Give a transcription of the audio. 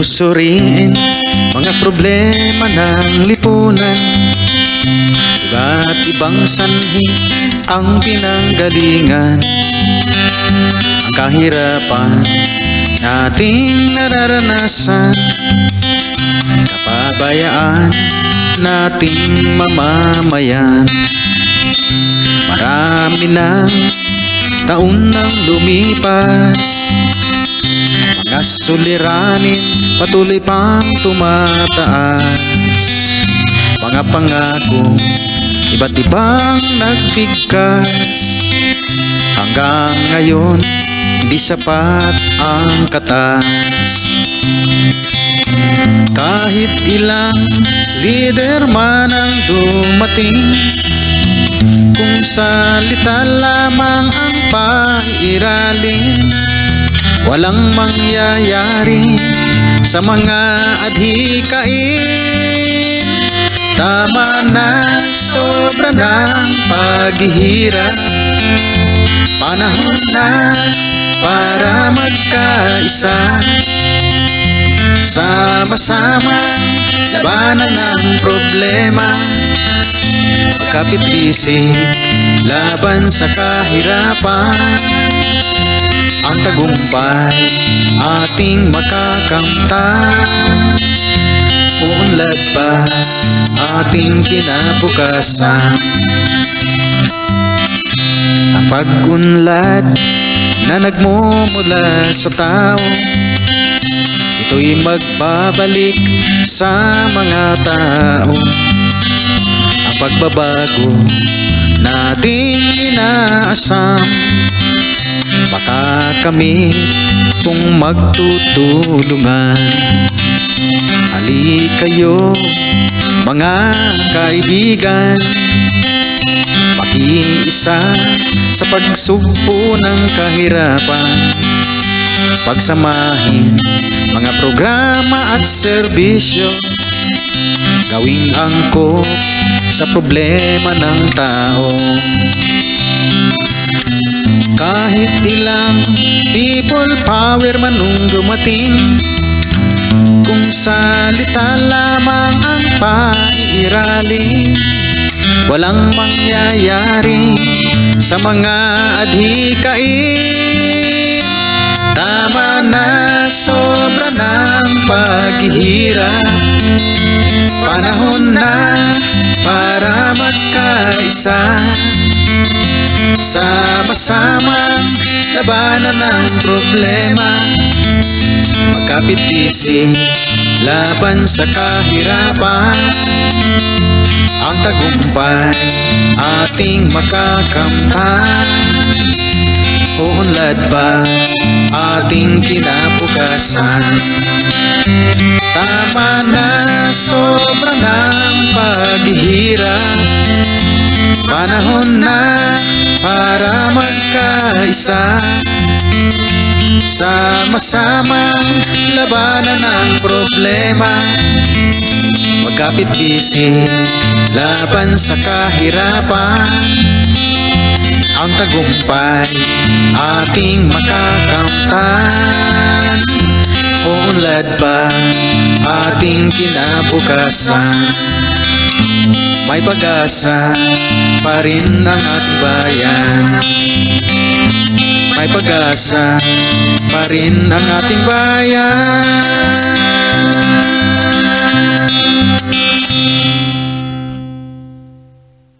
Susuriin mga problema ng lipunan, iba't ibang sanhi ang pinanggalingan. Ang kahirapan nating nararanasan, kapabayaan nating mamamayan. Marami ng taon nang lumipas, mga suliranin patuloy pang tumataas. Mga pangako iba't ibang nagbigkas, hanggang ngayon hindi sapat ang katas. Kahit ilang leader man ang dumating, kung salita lamang ang pairalin, walang mangyayari sa mga adhikain. Tama na, sobra ng paghihirap, panahon na para magkaisa. Sama-sama labanan ng problema, magkapit-isip laban sa kahirapan. Ang tagumpay ating makakamtan, uunlad pa ating kinabukasan. Ang pag-unlad na nagmumula sa tao, ito'y magbabalik sa mga tao. Ang pagbabago nating inaasam, makakamit kung magtutulungan. Hali kayo mga kaibigan, makiisa sa pagsugpo ng kahirapan. Pagsamahin mga programa at serbisyo, gawing angkop sa problema ng tao. Kahit ilang people power man nung dumating, kung salita lamang ang pairalin, walang mangyayari sa mga adhikain. Tama na, sobra ng paghihirap, panahon na para magkaisa. Sama-sama labanan ng problema, magkapit-isip laban sa kahirapan. Ang tagumpay ating makakamtan, uunlad pa ating kinabukasan. Tama na, sobra ng paghihirap, panahon na para magkaisa. Sama-samang labanan ng problema, magkapit-isip laban sa kahirapan. Ang tagumpay ating makakamtan, uunlad pa ating kinabukasan. May pag-asa pa rin ang ating bayan, may pag-asa pa rin ang ating bayan.